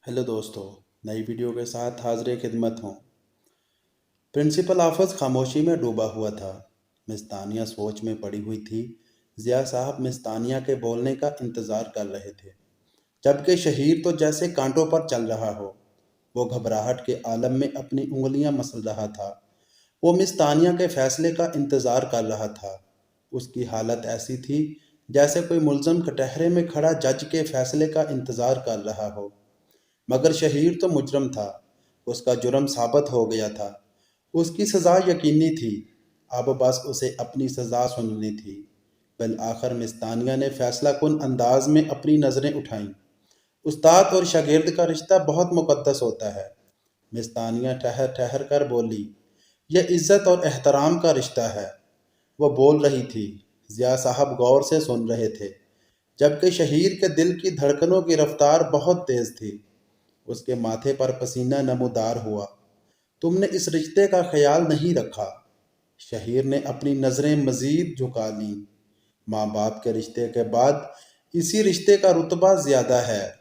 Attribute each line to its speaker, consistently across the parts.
Speaker 1: Hello दोस्तों। नई video के साथ हाजिर खिदमत हूँ। प्रिंसिपल ऑफिस खामोशी में डूबा हुआ था। मिस तानिया सोच में पड़ी हुई थी। जिया साहब मिस तानिया के बोलने का इंतज़ार कर रहे थे, जबकि शहीर तो जैसे कांटों पर चल रहा हो। वो घबराहट के आलम में अपनी उंगलियां मसल रहा था। वो मिस तानिया के फैसले का इंतज़ार कर रहा था। उसकी हालत ऐसी थी जैसे कोई मुलज़म कटहरे में खड़ा जज के फैसले का इंतज़ार कर रहा हो। मगर शहीर तो मुजरम था। उसका जुर्म साबित हो गया था। उसकी सज़ा यकीनी थी। अब बस उसे अपनी सज़ा सुननी थी। बिल आखिर मिस्तानिया ने फैसला कुन अंदाज में अपनी नज़रें उठाईं। उस्ताद और शागिर्द का रिश्ता बहुत मुकद्दस होता है। मिस्तानिया ठहर ठहर कर बोली, यह इज़्ज़त और एहतराम का रिश्ता है। वो बोल रही थी। जिया साहब गौर से सुन रहे थे, जबकि शहीर के दिल की धड़कनों की रफ्तार बहुत तेज़ थी। उसके माथे पर पसीना नमूदार हुआ। तुमने इस रिश्ते का ख्याल नहीं रखा। शहीर ने अपनी नज़रें मजीद झुका लीं। माँ बाप के रिश्ते के बाद इसी रिश्ते का रुतबा ज़्यादा है।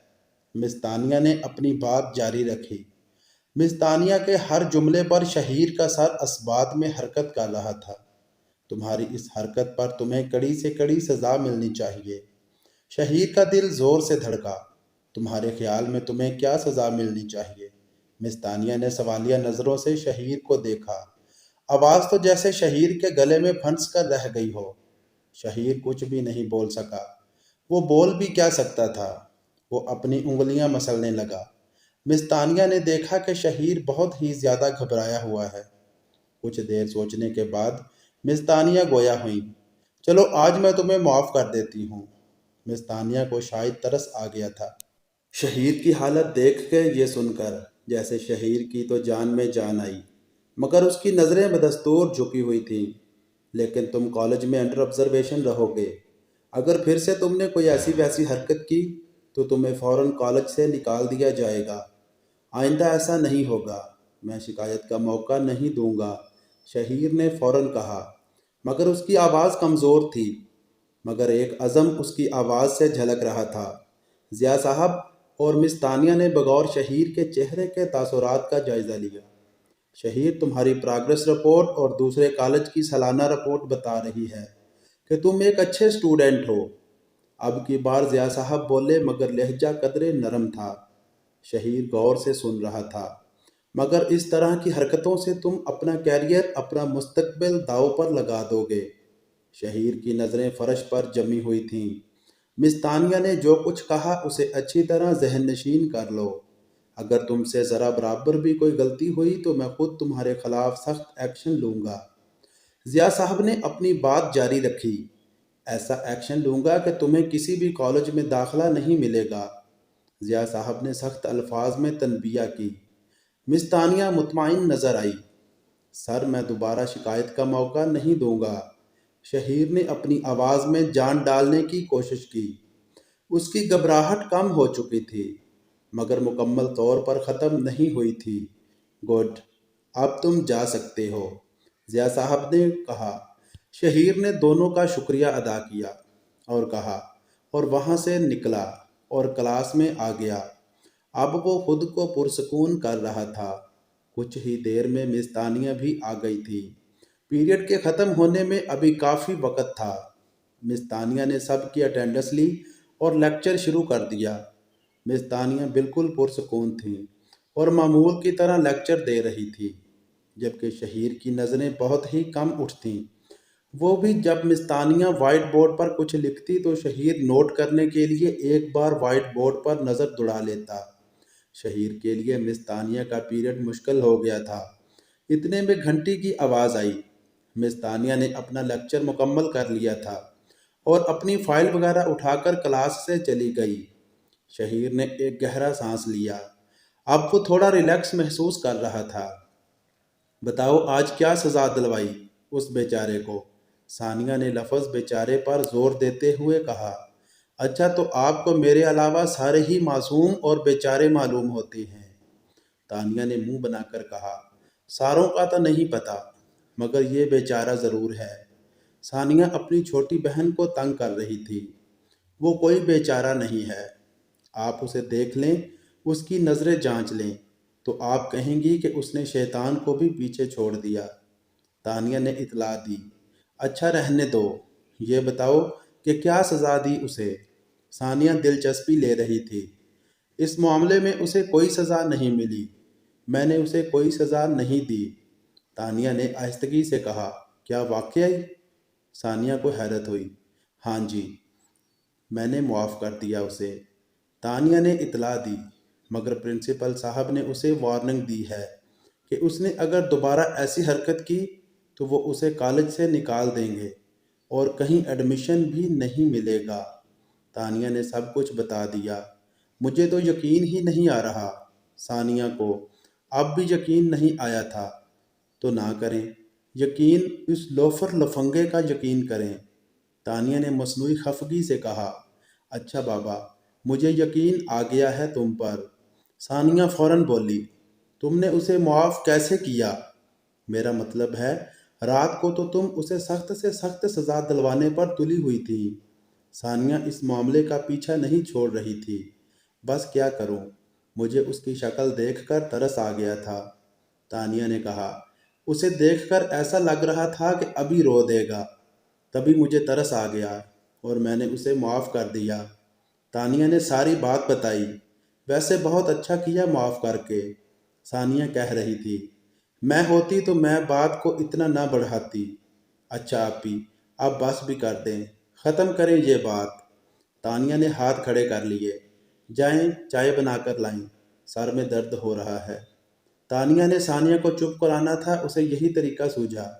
Speaker 1: मिस तानिया ने अपनी बात जारी रखी। मिस तानिया के हर जुमले पर शहीर का सर असबात में हरकत कर रहा था। तुम्हारी इस हरकत पर तुम्हें कड़ी से कड़ी सज़ा मिलनी चाहिए। शहीर का दिल जोर से धड़का। तुम्हारे ख्याल में तुम्हें क्या सज़ा मिलनी चाहिए? मिस तानिया ने सवालिया नज़रों से शहीर को देखा। आवाज़ तो जैसे शहीर के गले में फंस कर रह गई हो। शहीर कुछ भी नहीं बोल सका। वो बोल भी क्या सकता था? वो अपनी उंगलियां मसलने लगा। मिस तानिया ने देखा कि शहीर बहुत ही ज़्यादा घबराया हुआ है। कुछ देर सोचने के बाद मिस तानिया गोया हुई। चलो आज मैं तुम्हें माफ़ कर देती हूँ। मिस तानिया को शायद तरस आ गया था शहीर की हालत देख के, ये सुनकर जैसे शहीर की तो जान में जान आई। मगर उसकी नज़रें बदस्तूर झुकी हुई थीं। लेकिन तुम कॉलेज में अंडर ऑब्जर्वेशन रहोगे। अगर फिर से तुमने कोई ऐसी वैसी हरकत की तो तुम्हें फ़ौरन कॉलेज से निकाल दिया जाएगा। आइंदा ऐसा नहीं होगा। मैं शिकायत का मौका नहीं दूंगा। शहीर ने फ़ौरन कहा, मगर उसकी आवाज़ कमज़ोर थी। मगर एक अज़म उसकी आवाज़ से झलक रहा था। ज़िया साहब और मिस तानिया ने बगौर शहीर के चेहरे के तासुरात का जायज़ा लिया। शहीर, तुम्हारी प्रोग्रेस रिपोर्ट और दूसरे कॉलेज की सालाना रिपोर्ट बता रही है कि तुम एक अच्छे स्टूडेंट हो। अब की बार ज़िया साहब बोले, मगर लहजा कदरे नरम था। शहीर गौर से सुन रहा था। मगर इस तरह की हरकतों से तुम अपना कैरियर, अपना मुस्तकबिल दांव पर लगा दोगे। शहीर की नज़रें फर्श पर जमी हुई थीं। मिस तानिया ने जो कुछ कहा उसे अच्छी तरह जहन नशीन कर लो। अगर तुमसे ज़रा बराबर भी कोई गलती हुई तो मैं खुद तुम्हारे खिलाफ सख्त एक्शन लूँगा। ज़िया साहब ने अपनी बात जारी रखी। ऐसा एक्शन लूँगा कि तुम्हें किसी भी कॉलेज में दाखिला नहीं मिलेगा। ज़िया साहब ने सख्त अल्फाज में तनबिया की। मिस तानिया मुतमईन नज़र आई। सर, मैं दोबारा शिकायत का मौका नहीं दूंगा। शहीर ने अपनी आवाज़ में जान डालने की कोशिश की। उसकी घबराहट कम हो चुकी थी, मगर मुकम्मल तौर पर ख़त्म नहीं हुई थी। गुड, अब तुम जा सकते हो, ज़िया साहब ने कहा। शहीर ने दोनों का शुक्रिया अदा किया और कहा, और वहाँ से निकला और क्लास में आ गया। अब वो खुद को पुरसकून कर रहा था। कुछ ही देर में मिस तानिया भी आ गई थी। पीरियड के ख़त्म होने में अभी काफ़ी वक़्त था। मिस तानिया ने सबकी अटेंडेंस ली और लेक्चर शुरू कर दिया। मिस तानिया बिल्कुल पुरसकून थी और मामूल की तरह लेक्चर दे रही थी, जबकि शहीर की नज़रें बहुत ही कम उठतीं। वो भी जब मिस तानिया वाइट बोर्ड पर कुछ लिखती तो शहीर नोट करने के लिए एक बार वाइट बोर्ड पर नज़र दौड़ा लेता। शहीर के लिए मिस तानिया का पीरियड मुश्किल हो गया था। इतने में घंटी की आवाज़ आई। मिस तानिया ने अपना लेक्चर मुकम्मल कर लिया था और अपनी फाइल वगैरह उठाकर क्लास से चली गई। शहीर ने एक गहरा सांस लिया। अब वो थोड़ा रिलैक्स महसूस कर रहा था। बताओ, आज क्या सज़ा दिलवाई उस बेचारे को? सानिया ने लफ्ज़ बेचारे पर जोर देते हुए कहा। अच्छा, तो आपको मेरे अलावा सारे ही मासूम और बेचारे मालूम होते हैं, तानिया ने मुंह बनाकर कहा। सारों का तो नहीं पता, मगर ये बेचारा ज़रूर है। सानिया अपनी छोटी बहन को तंग कर रही थी। वो कोई बेचारा नहीं है। आप उसे देख लें, اس کی نظریں جانچ لیں تو آپ کہیں گی کہ اس نے شیطان کو بھی پیچھے چھوڑ دیا۔ تانیہ نے اطلاع دی۔ اچھا رہنے دو، یہ بتاؤ کہ کیا سزا دی اسے؟ ثانیہ دلچسپی لے رہی تھی۔ اس معاملے میں اسے کوئی سزا نہیں ملی، میں نے اسے کوئی سزا نہیں دی، تانیہ نے آہستگی سے کہا۔ کیا واقعی؟ ثانیہ کو حیرت ہوئی۔ ہاں جی، میں نے معاف کر دیا اسے، تانیہ نے اطلاع دی، مگر پرنسپل صاحب نے اسے وارننگ دی ہے کہ اس نے اگر دوبارہ ایسی حرکت کی تو وہ اسے کالج سے نکال دیں گے اور کہیں ایڈمیشن بھی نہیں ملے گا۔ تانیہ نے سب کچھ بتا دیا۔ مجھے تو یقین ہی نہیں آ رہا۔ ثانیہ کو اب بھی یقین نہیں آیا تھا۔ تو نہ کریں یقین، اس لوفر لفنگے کا یقین کریں، تانیہ نے مصنوعی خفگی سے کہا۔ اچھا بابا، مجھے یقین آ گیا ہے تم پر، ثانیہ فوراً بولی۔ تم نے اسے معاف کیسے کیا؟ میرا مطلب ہے رات کو تو تم اسے سخت سے سخت سزا دلوانے پر تلی ہوئی تھی۔ ثانیہ اس معاملے کا پیچھا نہیں چھوڑ رہی تھی۔ بس کیا کروں، مجھے اس کی شکل دیکھ کر ترس آ گیا تھا، تانیہ نے کہا۔ اسے دیکھ کر ایسا لگ رہا تھا کہ ابھی رو دے گا، تبھی مجھے ترس آ گیا اور میں نے اسے معاف کر دیا۔ تانیہ نے ساری بات بتائی۔ ویسے بہت اچھا کیا معاف کر کے، ثانیہ کہہ رہی تھی۔ میں ہوتی تو میں بات کو اتنا نہ بڑھاتی۔ اچھا آپی، اب بس بھی کر دیں، ختم کریں یہ بات۔ تانیہ نے ہاتھ کھڑے کر لیے۔ جائیں چائے بنا کر لائیں، سر میں درد ہو رہا ہے۔ تانیہ نے ثانیہ کو چپ کرانا تھا، اسے یہی طریقہ سوجھا۔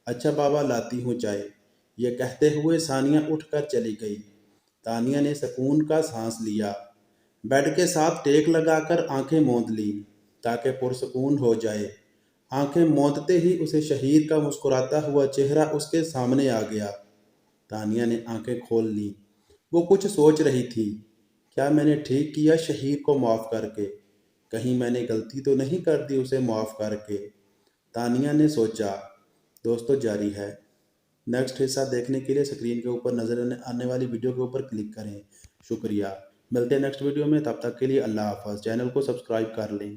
Speaker 1: اچھا بابا، لاتی ہوں چائے، یہ کہتے ہوئے ثانیہ اٹھ کر چلی گئی۔ تانیہ نے سکون کا سانس لیا، بیڈ کے ساتھ ٹیک لگا کر آنکھیں موند لی تاکہ پرسکون ہو جائے۔ آنکھیں موندتے ہی اسے شہیر کا مسکراتا ہوا چہرہ اس کے سامنے آ گیا۔ تانیہ نے آنکھیں کھول لیں۔ وہ کچھ سوچ رہی تھی۔ کیا میں نے ٹھیک کیا شہیر کو معاف کر کے؟ کہیں میں نے غلطی تو نہیں کر دی اسے معاف کر کے؟ تانیہ نے سوچا۔ دوستو جاری ہے۔ نیکسٹ حصہ دیکھنے کے لیے سکرین کے اوپر نظر آنے والی ویڈیو کے اوپر کلک کریں۔ شکریہ۔ ملتے ہیں نیکسٹ ویڈیو میں، تب تک کے لیے اللہ حافظ۔ چینل کو سبسکرائب کر لیں۔